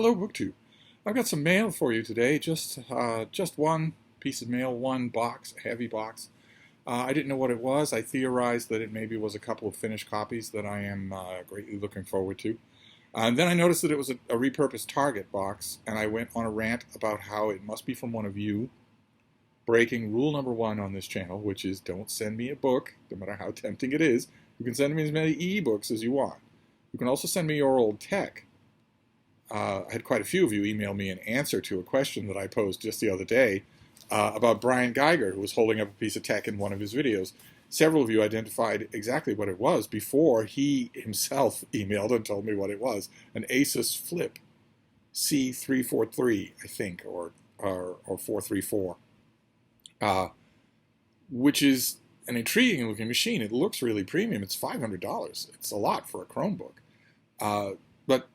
Hello, BookTube. I've got some mail for you today. Just one piece of mail, one box, a heavy box. I didn't know what it was. I theorized that it maybe was a couple of finished copies that I am greatly looking forward to. And then I noticed that it was a repurposed Target box, and I went on a rant about how it must be from one of you, breaking rule number one on this channel, which is don't send me a book, no matter how tempting it is. You can send me as many e-books as you want. You can also send me your old tech. I had quite a few of you email me an answer to a question that I posed just the other day about Brian Geiger, who was holding up a piece of tech in one of his videos. Several of you identified exactly what it was before he himself emailed and told me what it was. An Asus Flip C343, I think, or 434, which is an intriguing looking machine. It looks really premium. It's $500. It's a lot for a Chromebook. But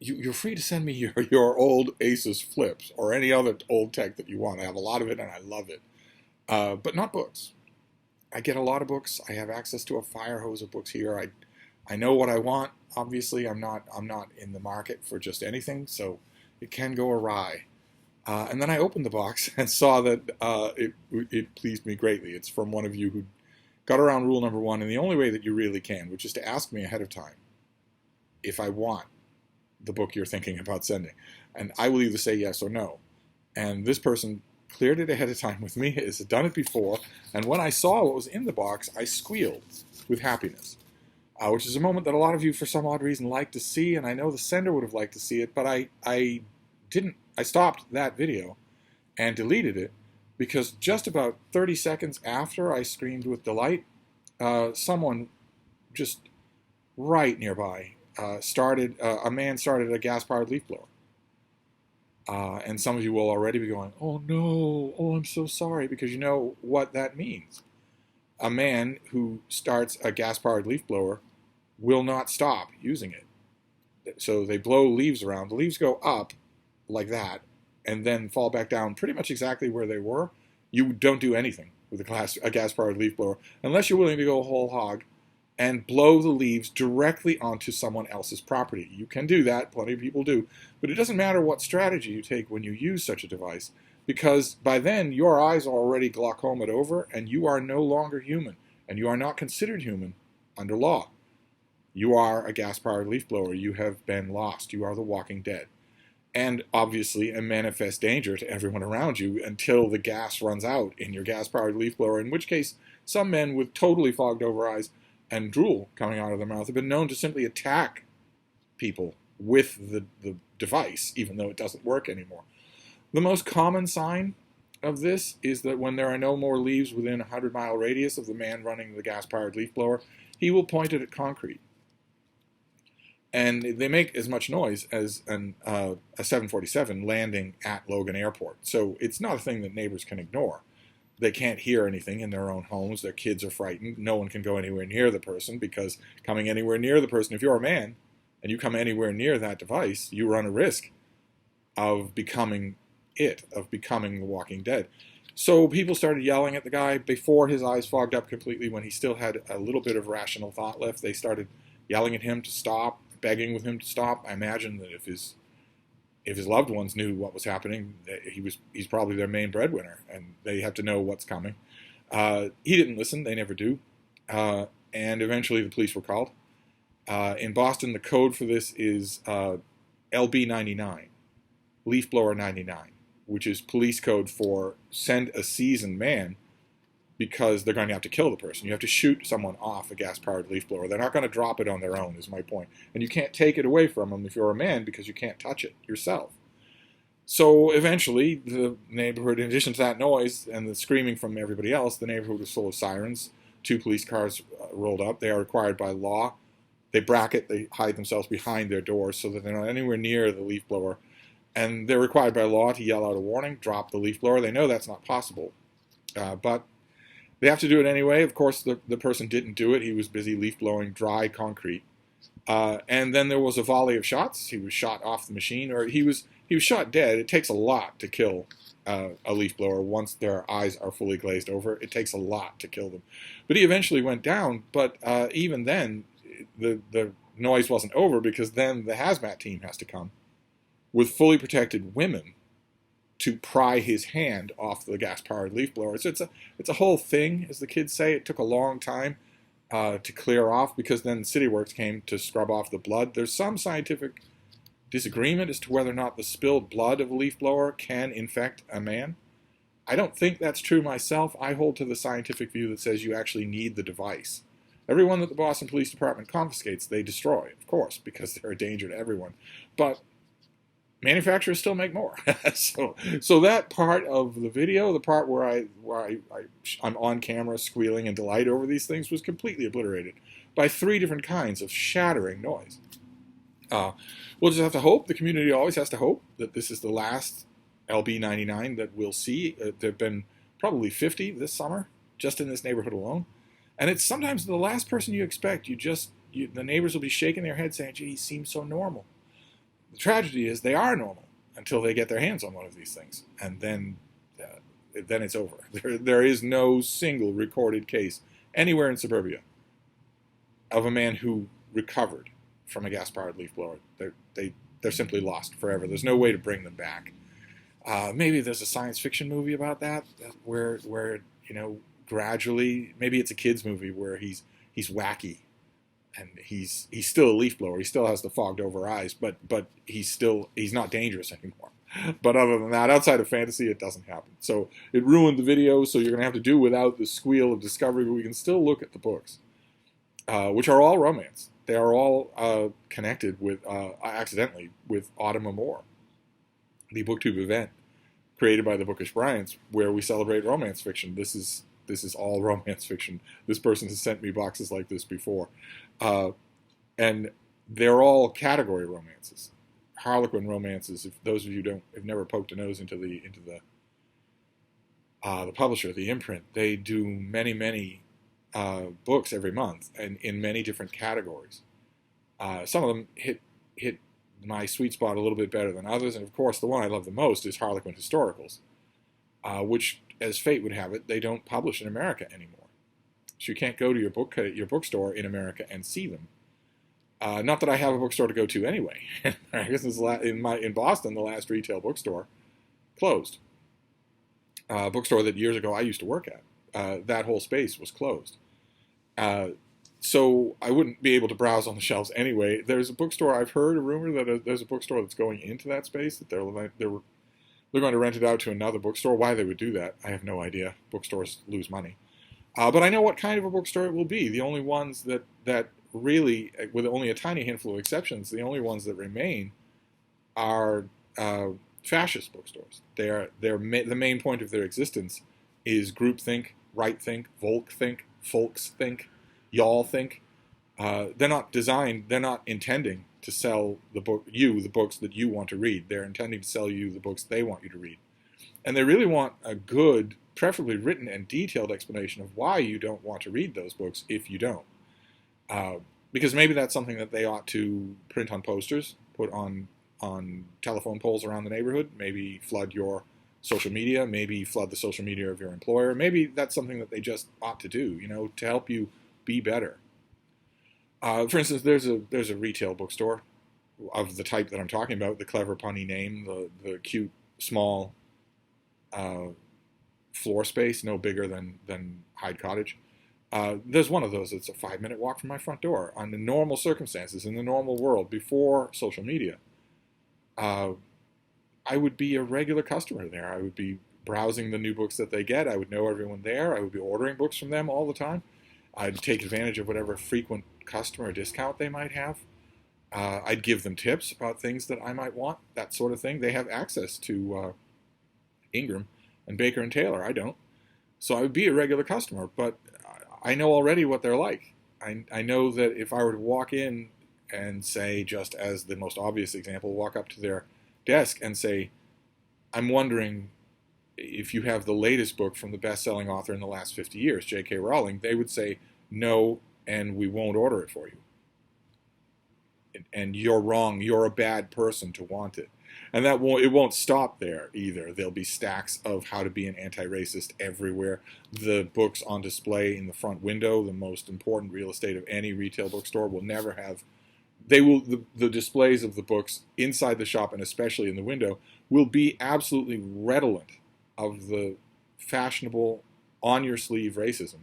you're free to send me your old Asus Flips or any other old tech that you want. I have a lot of it and I love it. But not books. I get a lot of books. I have access to a fire hose of books here. I know what I want. Obviously, I'm not in the market for just anything, so it can go awry. And then I opened the box and saw that it pleased me greatly. It's from one of you who got around rule number one in the only way that you really can, which is to ask me ahead of time if I want the book you're thinking about sending. And I will either say yes or no. And this person cleared it ahead of time with me, has done it before, and when I saw what was in the box, I squealed with happiness, which is a moment that a lot of you, for some odd reason, like to see, and I know the sender would have liked to see it, but I didn't. I stopped that video and deleted it because just about 30 seconds after I screamed with delight, someone just right nearby a man started a gas-powered leaf blower. And some of you will already be going, oh no, oh I'm so sorry, because you know what that means. A man who starts a gas-powered leaf blower will not stop using it. So they blow leaves around. The leaves go up like that and then fall back down pretty much exactly where they were. You don't do anything with a gas-powered leaf blower unless you're willing to go whole hog and blow the leaves directly onto someone else's property. You can do that, plenty of people do, but it doesn't matter what strategy you take when you use such a device, because by then your eyes are already glaucomaed over and you are no longer human, and you are not considered human under law. You are a gas-powered leaf blower. You have been lost. You are the walking dead. And obviously a manifest danger to everyone around you until the gas runs out in your gas-powered leaf blower, in which case some men with totally fogged over eyes and drool coming out of their mouth have been known to simply attack people with the device, even though it doesn't work anymore. The most common sign of this is that when there are no more leaves within a 100-mile radius of the man running the gas-powered leaf blower, he will point it at concrete. And they make as much noise as a 747 landing at Logan Airport. So it's not a thing that neighbors can ignore. They can't hear anything in their own homes. Their kids are frightened. No one can go anywhere near the person, because coming anywhere near the person, if you're a man and you come anywhere near that device, you run a risk of becoming the Walking Dead. So people started yelling at the guy before his eyes fogged up completely, when he still had a little bit of rational thought left. They started yelling at him to stop, begging with him to stop. I imagine that if his loved ones knew what was happening, he's probably their main breadwinner, and they have to know what's coming. He didn't listen. They never do. And eventually the police were called. In Boston, the code for this is LB 99, leaf blower 99, which is police code for send a seasoned man, because they're going to have to kill the person. You have to shoot someone off a gas-powered leaf blower. They're not going to drop it on their own, is my point. And you can't take it away from them if you're a man, because you can't touch it yourself. So eventually, the neighborhood, in addition to that noise and the screaming from everybody else, the neighborhood was full of sirens. 2 police cars rolled up. They are required by law. They hide themselves behind their doors so that they're not anywhere near the leaf blower. And they're required by law to yell out a warning, drop the leaf blower. They know that's not possible. But they have to do it anyway. Of course, the person didn't do it. He was busy leaf blowing dry concrete. And then there was a volley of shots. He was shot off the machine, or he was shot dead. It takes a lot to kill a leaf blower once their eyes are fully glazed over. It takes a lot to kill them. But he eventually went down. But even then, the noise wasn't over, because then the hazmat team has to come with fully protected women to pry his hand off the gas-powered leaf blower. So it's a whole thing, as the kids say. It took a long time to clear off, because then CityWorks came to scrub off the blood. There's some scientific disagreement as to whether or not the spilled blood of a leaf blower can infect a man. I don't think that's true myself. I hold to the scientific view that says you actually need the device. Everyone that the Boston Police Department confiscates, they destroy, of course, because they're a danger to everyone. But manufacturers still make more. so that part of the video, the part where I'm on camera squealing in delight over these things, was completely obliterated by 3 different kinds of shattering noise. We'll just have to hope, the community always has to hope, that this is the last LB99 that we'll see. There have been probably 50 this summer, just in this neighborhood alone. And it's sometimes the last person you expect. The neighbors will be shaking their heads saying, gee, he seems so normal. The tragedy is they are normal until they get their hands on one of these things. And then it's over. There is no single recorded case anywhere in suburbia of a man who recovered from a gas-powered leaf blower. They're simply lost forever. There's no way to bring them back. Maybe there's a science fiction movie about that, where gradually, maybe it's a kid's movie where he's wacky, and he's still a leaf blower. He still has the fogged over eyes, but he's not dangerous anymore. But other than that, outside of fantasy, it doesn't happen. So it ruined the video. So you're gonna have to do without the squeal of discovery. But we can still look at the books, which are all romance. They are all connected with accidentally with Autumn Amour, the BookTube event created by the Bookish Bryants, where we celebrate romance fiction. This is all romance fiction. This person has sent me boxes like this before, and they're all category romances, Harlequin romances. If those of you have never poked a nose into the publisher, the imprint, they do many books every month, and in many different categories. Some of them hit my sweet spot a little bit better than others, and of course the one I love the most is Harlequin historicals, which, as fate would have it, they don't publish in America anymore. So you can't go to your bookstore in America and see them. Not that I have a bookstore to go to anyway. I guess in Boston, the last retail bookstore closed. A bookstore that years ago I used to work at. That whole space was closed. So I wouldn't be able to browse on the shelves anyway. There's a bookstore, I've heard a rumor that there's a bookstore that's going into that space, that they're going to rent it out to another bookstore. Why they would do that, I have no idea. Bookstores lose money. But I know what kind of a bookstore it will be. The only ones that really, with only a tiny handful of exceptions, the only ones that remain are fascist bookstores. The main point of their existence is groupthink, right-think, volk-think, folks-think, y'all-think. They're not intending to sell the books that you want to read. They're intending to sell you the books they want you to read. And they really want a good, preferably written and detailed explanation of why you don't want to read those books if you don't. Because maybe that's something that they ought to print on posters, put on telephone poles around the neighborhood, maybe flood your social media, maybe flood the social media of your employer. Maybe that's something that they just ought to do, to help you be better. For instance, there's a retail bookstore of the type that I'm talking about, the clever punny name, the cute, small floor space, no bigger than Hyde Cottage. There's one of those that's a 5-minute walk from my front door. Under normal circumstances, in the normal world, before social media, I would be a regular customer there. I would be browsing the new books that they get. I would know everyone there. I would be ordering books from them all the time. I'd take advantage of whatever frequent customer discount they might have. I'd give them tips about things that I might want, that sort of thing. They have access to Ingram and Baker and Taylor. I don't. So I would be a regular customer, but I know already what they're like. I know that if I were to walk in and say, just as the most obvious example, walk up to their desk and say, I'm wondering if you have the latest book from the best-selling author in the last 50 years, J.K. Rowling, they would say, no, and we won't order it for you. And you're wrong. You're a bad person to want it. And it won't stop there either. There'll be stacks of How to Be an Anti-Racist everywhere. The books on display in the front window, the most important real estate of any retail bookstore, will never have they will the displays of the books inside the shop and especially in the window will be absolutely redolent of the fashionable on your sleeve racism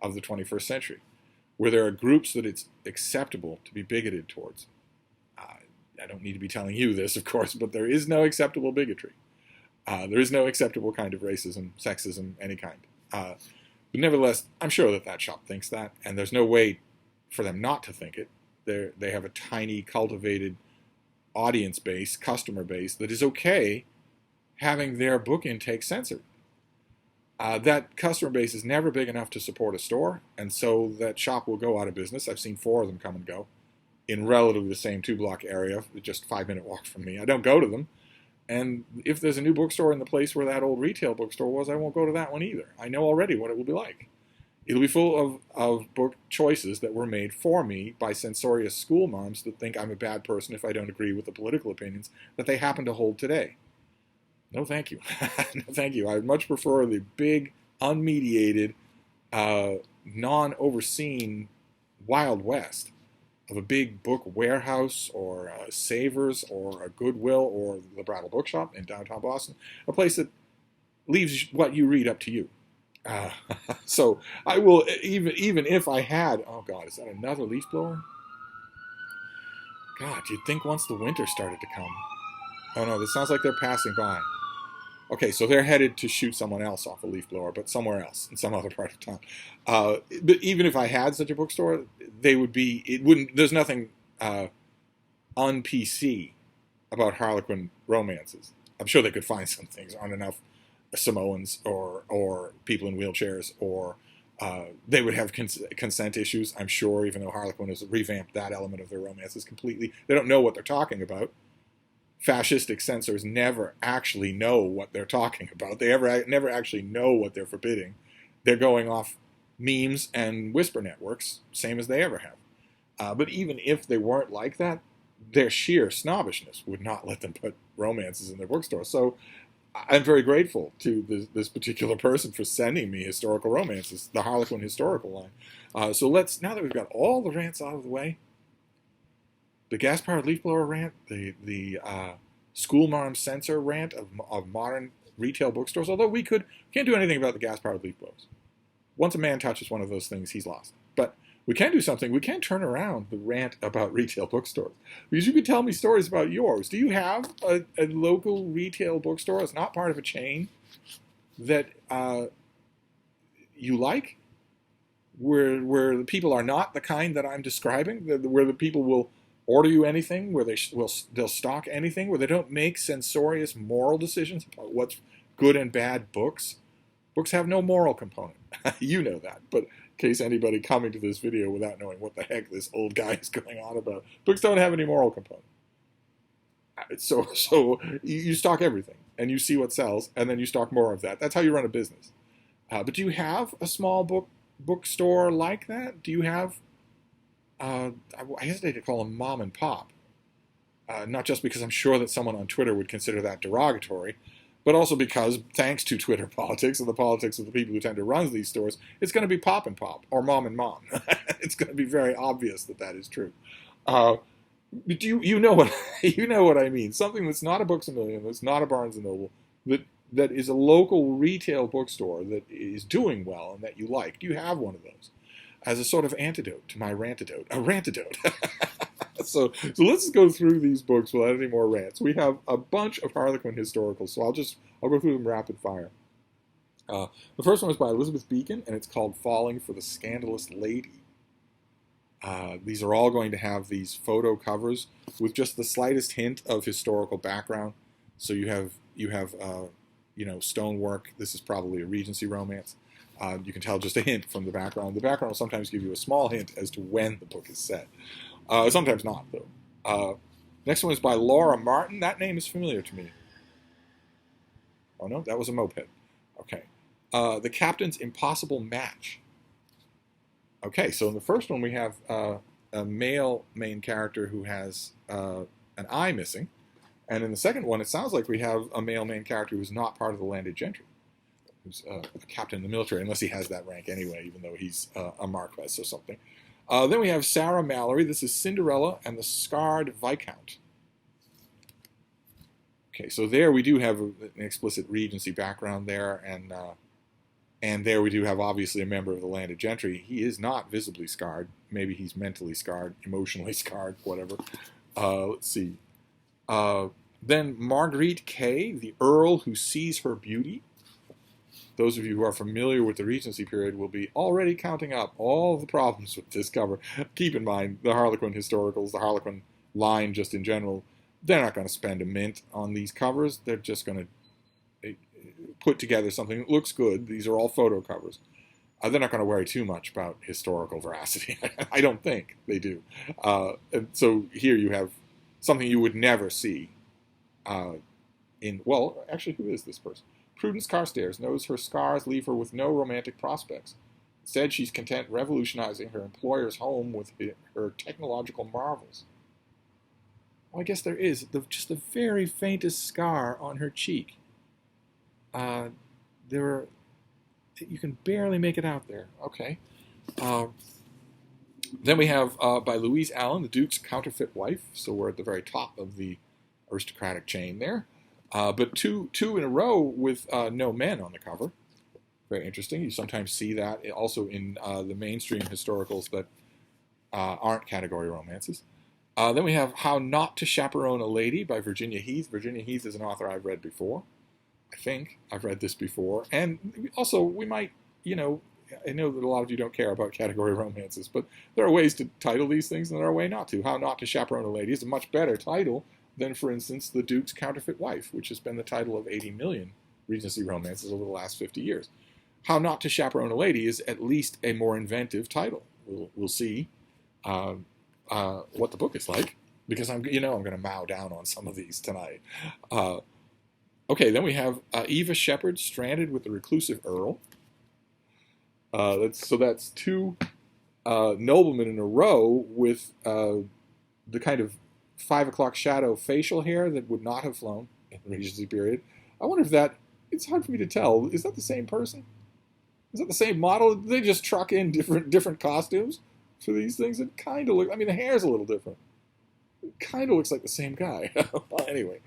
of the 21st century, where there are groups that it's acceptable to be bigoted towards. I don't need to be telling you this, of course, but there is no acceptable bigotry. There is no acceptable kind of racism, sexism, any kind. But nevertheless, I'm sure that shop thinks that, and there's no way for them not to think it. They have a tiny, cultivated audience base, customer base, that is okay having their book intake censored. That customer base is never big enough to support a store, and so that shop will go out of business. I've seen 4 of them come and go in relatively the same 2-block area, just 5-minute walk from me. I don't go to them. And if there's a new bookstore in the place where that old retail bookstore was, I won't go to that one either. I know already what it will be like. It'll be full of book choices that were made for me by censorious school moms that think I'm a bad person if I don't agree with the political opinions that they happen to hold today. No, thank you. No, thank you. I would much prefer the big, unmediated, non-overseen Wild West of a big book warehouse or a Savers or a Goodwill or the Brattle Bookshop in downtown Boston, a place that leaves what you read up to you. So I will, even if I had, oh God, is that another leaf blower? God, you'd think once the winter started to come. Oh no, this sounds like they're passing by. Okay, so they're headed to shoot someone else off a leaf blower, but somewhere else, in some other part of town. But even if I had such a bookstore, there's nothing un-PC about Harlequin romances. I'm sure they could find some things. Aren't enough Samoans or people in wheelchairs, or they would have consent issues, I'm sure, even though Harlequin has revamped that element of their romances completely. They don't know what they're talking about. Fascistic censors never actually know what they're talking about. They never actually know what they're forbidding. They're going off memes and whisper networks, same as they ever have. But even if they weren't like that, their sheer snobbishness would not let them put romances in their bookstore. So I'm very grateful to this particular person for sending me historical romances, the Harlequin historical line. So now that we've got all the rants out of the way, the gas-powered leaf blower rant, the school mom censor rant of modern retail bookstores, although we can't do anything about the gas-powered leaf blowers. Once a man touches one of those things, he's lost. But we can do something. We can turn around the rant about retail bookstores. Because you can tell me stories about yours. Do you have a local retail bookstore that's not part of a chain that you like? Where the people are not the kind that I'm describing? Where the people will order you anything, where they'll stock anything, where they don't make censorious moral decisions about what's good and bad books? Books have no moral component. You know that, but in case anybody coming to this video without knowing what the heck this old guy is going on about, books don't have any moral component. So you stock everything, and you see what sells, and then you stock more of that. That's how you run a business. But do you have a small bookstore like that? Do you have, I hesitate to call them mom and pop, not just because I'm sure that someone on Twitter would consider that derogatory, but also because, thanks to Twitter politics and the politics of the people who tend to run these stores, it's going to be pop and pop, or mom and mom. It's going to be very obvious that is true. But you know what I mean. Something that's not a Books A Million, that's not a Barnes & Noble, that is a local retail bookstore that is doing well and that you like. Do you have one of those as a sort of antidote to my rantidote? A rantidote. So let's go through these books without any more rants. We have a bunch of Harlequin historicals, so I'll go through them rapid fire. The first one is by Elizabeth Beacon, and it's called Falling for the Scandalous Lady. These are all going to have these photo covers with just the slightest hint of historical background. So you have stonework. This is probably a Regency romance. You can tell just a hint from the background. The background will sometimes give you a small hint as to when the book is set. Sometimes not, though. Next one is by Laura Martin. That name is familiar to me. Oh, no, that was a moped. Okay. The Captain's Impossible Match. Okay, so in the first one we have a male main character who has an eye missing. And in the second one, it sounds like we have a male main character who's not part of the landed gentry, who's a captain in the military, unless he has that rank anyway, even though he's a marquess or something. Then we have Sarah Mallory. This is Cinderella and the Scarred Viscount. Okay, so there we do have an explicit Regency background there, and there we do have obviously a member of the landed gentry. He is not visibly scarred. Maybe he's mentally scarred, emotionally scarred, whatever. Let's see. Then Marguerite Kay, the Earl who sees her beauty. Those of you who are familiar with the Regency period will be already counting up all the problems with this cover. Keep in mind, the Harlequin historicals, the Harlequin line just in general, they're not going to spend a mint on these covers. They're just going to put together something that looks good. These are all photo covers. They're not going to worry too much about historical veracity. I don't think they do. And so here you have something you would never see well, actually, who is this person? Prudence Carstairs knows her scars leave her with no romantic prospects. Instead, she's content revolutionizing her employer's home with her technological marvels. Well, I guess there is just the very faintest scar on her cheek. You can barely make it out there. Okay. Then we have, by Louise Allen, The Duke's Counterfeit Wife. So we're at the very top of the aristocratic chain there. But two in a row with no men on the cover. Very interesting. You sometimes see that also in the mainstream historicals that aren't category romances. Then we have How Not to Chaperone a Lady by Virginia Heath. Virginia Heath is an author I've read before. I think I've read this before. And also, we might, I know that a lot of you don't care about category romances, but there are ways to title these things and there are ways not to. How Not to Chaperone a Lady is a much better title than, for instance, The Duke's Counterfeit Wife, which has been the title of 80 million Regency romances over the last 50 years. How Not to Chaperone a Lady is at least a more inventive title. We'll see what the book is like, because I'm going to mow down on some of these tonight. Okay, then we have Eva Shepard, Stranded with the Reclusive Earl. That's two noblemen in a row with the kind of 5 o'clock shadow facial hair that would not have flown in the Regency period. I wonder if it's hard for me to tell. Is that the same person? Is that the same model? Did they just truck in different costumes for these things? It kind of looks, the hair's a little different. It kind of looks like the same guy. Well, anyway,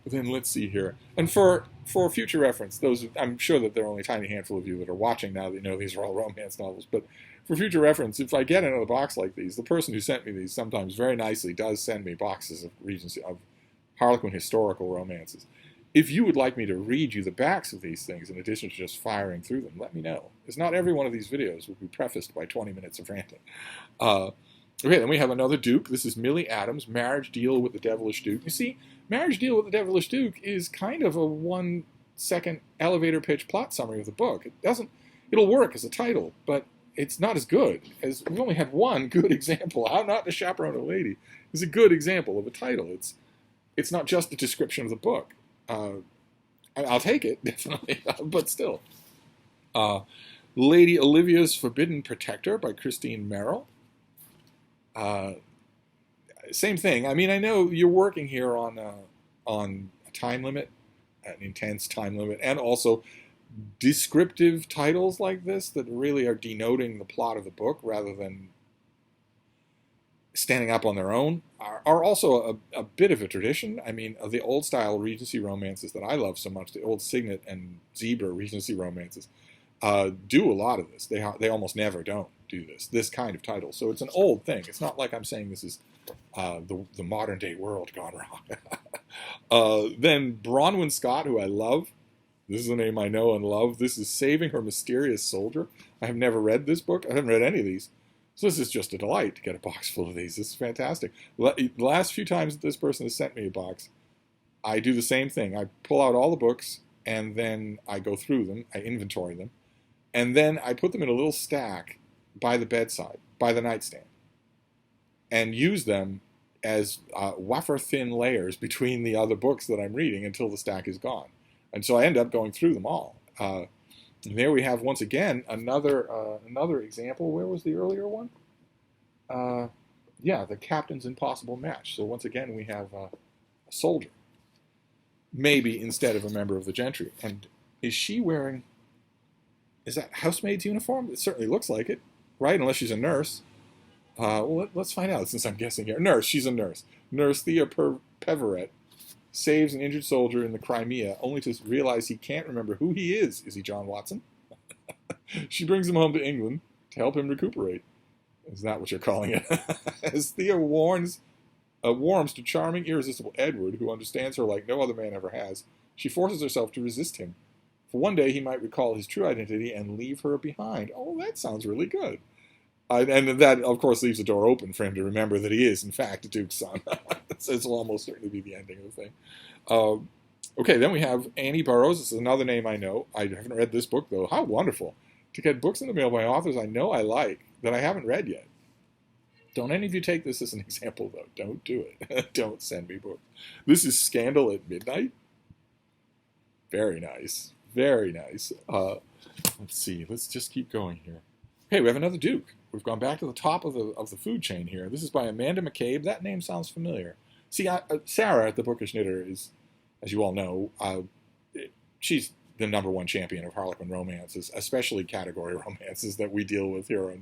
then let's see here. And for future reference, I'm sure that there are only a tiny handful of you that are watching now that you know these are all romance novels, but for future reference, if I get another box like these, the person who sent me these sometimes very nicely does send me boxes of Harlequin historical romances. If you would like me to read you the backs of these things in addition to just firing through them, let me know. Because not every one of these videos will be prefaced by 20 minutes of ranting. Okay, then we have another Duke. This is Millie Adams, Marriage Deal with the Devilish Duke. You see, Marriage Deal with the Devilish Duke is kind of a 1-second elevator pitch plot summary of the book. It'll work as a title, but it's not as good, as we've only had one good example. How Not to Chaperone a Lady is a good example of a title. It's not just a description of the book. I'll take it, definitely, but still. Lady Olivia's Forbidden Protector by Christine Merrill. Same thing. I know you're working here on a time limit, an intense time limit, and also descriptive titles like this that really are denoting the plot of the book rather than standing up on their own are also a bit of a tradition. The old style Regency romances that I love so much, the old Signet and Zebra Regency romances, do a lot of this. They almost never don't do this kind of title. So it's an old thing. It's not like I'm saying this is the modern day world gone wrong. Then Bronwyn Scott, who I love. This is a name I know and love. This is Saving Her Mysterious Soldier. I have never read this book. I haven't read any of these. So this is just a delight to get a box full of these. This is fantastic. The last few times that this person has sent me a box, I do the same thing. I pull out all the books, and then I go through them. I inventory them. And then I put them in a little stack by the bedside, by the nightstand, and use them as wafer-thin layers between the other books that I'm reading until the stack is gone. And so I end up going through them all. And there we have, once again, another example. Where was the earlier one? The Captain's Impossible Match. So once again, we have a soldier, maybe instead of a member of the gentry. And is that housemaid's uniform? It certainly looks like it. right? Unless she's a nurse. Well, let's find out, since I'm guessing here. Nurse, she's a nurse. Nurse Thea Peverett saves an injured soldier in the Crimea, only to realize he can't remember who he is. Is he John Watson? She brings him home to England to help him recuperate. Is that what you're calling it? As Thea warms to charming, irresistible Edward, who understands her like no other man ever has, she forces herself to resist him. For one day, he might recall his true identity and leave her behind. Oh, that sounds really good. And that, of course, leaves the door open for him to remember that he is, in fact, a duke's son. So this will almost certainly be the ending of the thing. Okay, then we have Annie Barros. This is another name I know. I haven't read this book, though. How wonderful to get books in the mail by authors I know I like that I haven't read yet. Don't any of you take this as an example, though. Don't do it. Don't send me books. This is Scandal at Midnight. Very nice. Very nice. Let's see. Let's just keep going here. Okay, we have another Duke. We've gone back to the top of the food chain here. This is by Amanda McCabe. That name sounds familiar. See, Sarah at the Bookish Knitter is, as you all know, she's the #1 champion of Harlequin romances, especially category romances that we deal with here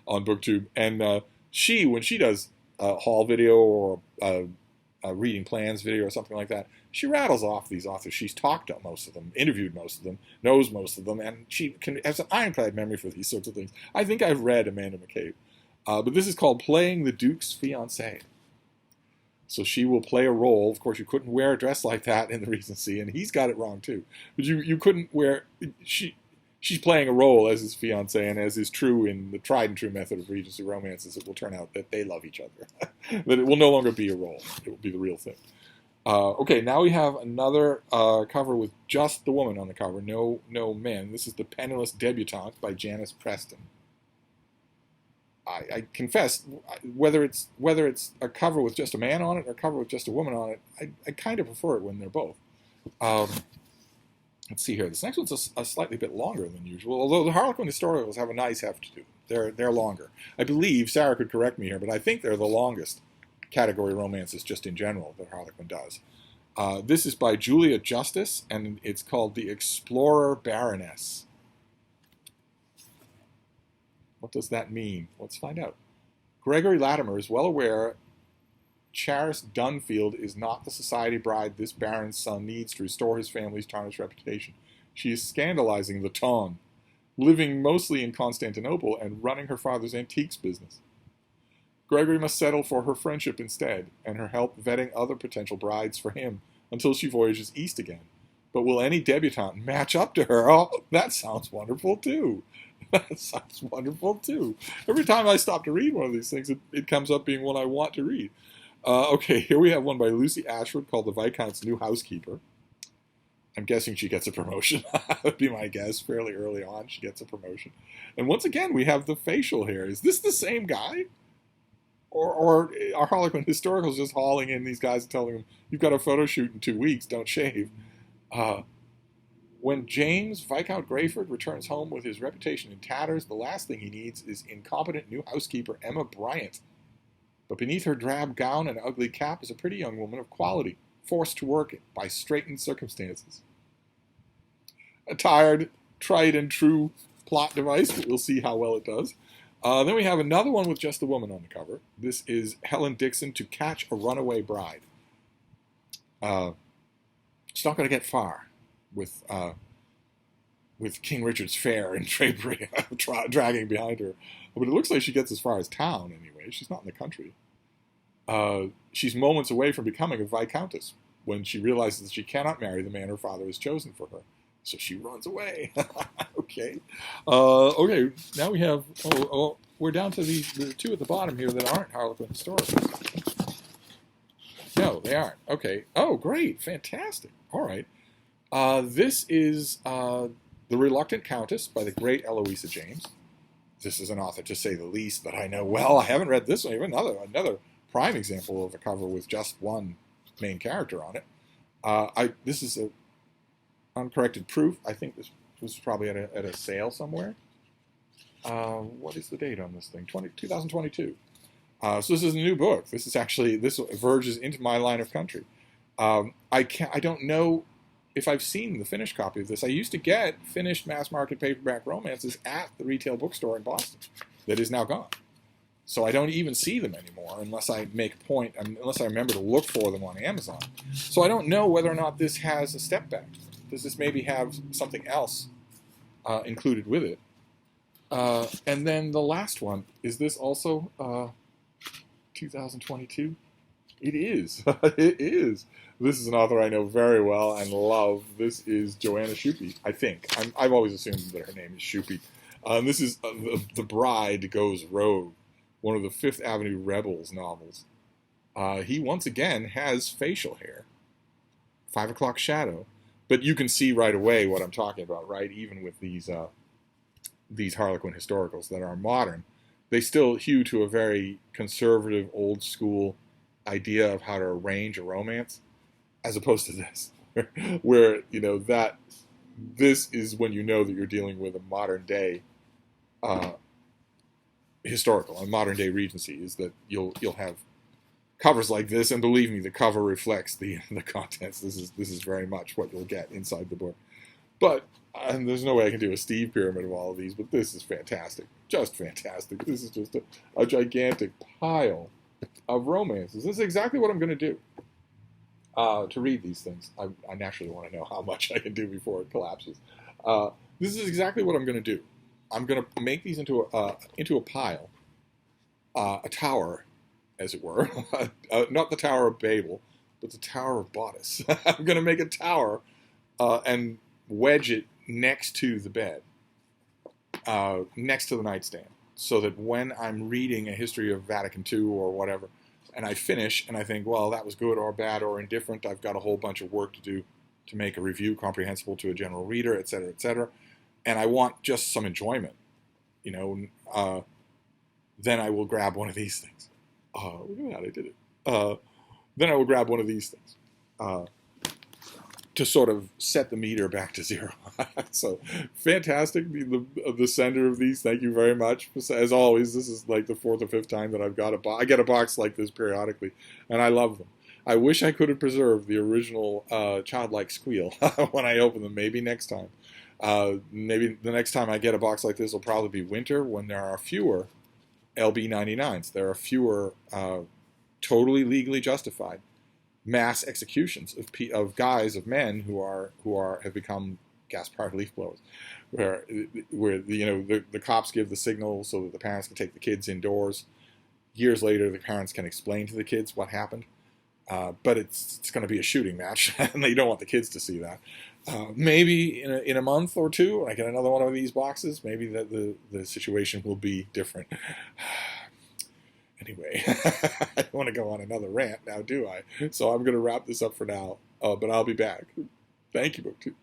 on BookTube. And when she does a haul video or a reading plans video or something like that, she rattles off these authors. She's talked to most of them, interviewed most of them, knows most of them, and she has an ironclad memory for these sorts of things. I think I've read Amanda McCabe. But this is called Playing the Duke's Fiancée. So she will play a role. Of course, you couldn't wear a dress like that in the Regency, and he's got it wrong too. But you couldn't wear... She's playing a role as his fiancée, and as is true in the tried and true method of Regency romances, it will turn out that they love each other. That it will no longer be a role. It will be the real thing. Okay, now we have another cover with just the woman on the cover, no men. This is The Penniless Debutante by Janice Preston. I confess, whether it's a cover with just a man on it or a cover with just a woman on it, I kind of prefer it when they're both. Let's see here. This next one's a slightly bit longer than usual, although the Harlequin historicals have a nice heft to do. They're longer. I believe, Sarah could correct me here, but I think they're the longest category romances just in general that Harlequin does. This is by Julia Justice, and it's called The Explorer Baroness. What does that mean? Let's find out. Gregory Latimer is well aware Charis Dunfield is not the society bride this baron's son needs to restore his family's tarnished reputation. She is scandalizing the ton, living mostly in Constantinople and running her father's antiques business. Gregory must settle for her friendship instead, and her help vetting other potential brides for him until she voyages east again. But will any debutante match up to her? Oh, that sounds wonderful too. That sounds wonderful too. Every time I stop to read one of these things, it comes up being one I want to read. Okay, here we have one by Lucy Ashford called The Vikons' New Housekeeper. I'm guessing she gets a promotion. That would be my guess. Fairly early on, she gets a promotion. And once again, we have the facial hair. Is this the same guy? Or are Harlequin historicals just hauling in these guys and telling them, you've got a photo shoot in 2 weeks, don't shave? When James Viscount Greyford returns home with his reputation in tatters, the last thing he needs is incompetent new housekeeper Emma Bryant. But beneath her drab gown and ugly cap is a pretty young woman of quality, forced to work by straitened circumstances. A tired, tried and true plot device, but we'll see how well it does. Then we have another one with just the woman on the cover. This is Helen Dixon, To Catch a Runaway Bride. She's not going to get far with King Richard's fair and drapery dragging behind her. But it looks like she gets as far as town anyway. She's not in the country. She's moments away from becoming a Viscountess when she realizes that she cannot marry the man her father has chosen for her. So she runs away. Okay. Okay, now we have... we're down to the two at the bottom here that aren't Harlequin historicals. No, they aren't. Okay. Oh, great. Fantastic. All right. This is The Reluctant Countess by the great Eloisa James. This is an author, to say the least, that I know well. I haven't read this one. Even another prime example of a cover with just one main character on it. This is a uncorrected proof. I think this was probably at a sale somewhere. What is the date on this thing? 2022. So this is a new book. This verges into my line of country. I don't know if I've seen the finished copy of this. I used to get finished mass market paperback romances at the retail bookstore in Boston. that is now gone. So I don't even see them anymore unless I make a point, unless I remember to look for them on Amazon. So I don't know whether or not this has a step back. Does this maybe have something else included with it? And then the last one, is this also 2022? It is. It is. This is an author I know very well and love. This is Joanna Shupe, I think. I've always assumed that her name is Shupe. This is The Bride Goes Rogue, one of the Fifth Avenue Rebels novels. He once again has facial hair, 5 o'clock shadow, but you can see right away what I'm talking about, right? Even with these Harlequin historicals that are modern, they still hew to a very conservative, old school idea of how to arrange a romance, as opposed to this, where that this is when you know that you're dealing with a modern day historical, a modern day Regency, is that you'll have covers like this, and believe me, the cover reflects the contents. This is very much what you'll get inside the book. But and there's no way I can do a Steve pyramid of all of these, but this is fantastic, just fantastic. This is just a gigantic pile of romances. This is exactly what I'm going to do to read these things. I naturally want to know how much I can do before it collapses. This is exactly what I'm going to do. I'm going to make these into a pile, a tower, as it were. Not the Tower of Babel, but the Tower of Bodice. I'm going to make a tower and wedge it next to the bed, next to the nightstand, so that when I'm reading a history of Vatican II or whatever, and I finish and I think, well, that was good or bad or indifferent, I've got a whole bunch of work to do to make a review comprehensible to a general reader, etc., and I want just some enjoyment, then I will grab one of these things. Look at that, I did it. Then I will grab one of these things to sort of set the meter back to zero. So fantastic, the sender of these. Thank you very much. As always, this is like the fourth or fifth time that I've got a box. I get a box like this periodically, and I love them. I wish I could have preserved the original childlike squeal when I open them. Maybe next time. Maybe the next time I get a box like this will probably be winter, when there are fewer LB99s. There are fewer totally legally justified mass executions of men who have become gas-powered leaf blowers, where the cops give the signal so that the parents can take the kids indoors. Years later, the parents can explain to the kids what happened, but it's going to be a shooting match, and they don't want the kids to see that. Maybe in a month or two, I get another one of these boxes. Maybe the situation will be different. Anyway, I don't want to go on another rant now, do I? So I'm going to wrap this up for now, but I'll be back. Thank you, BookTube.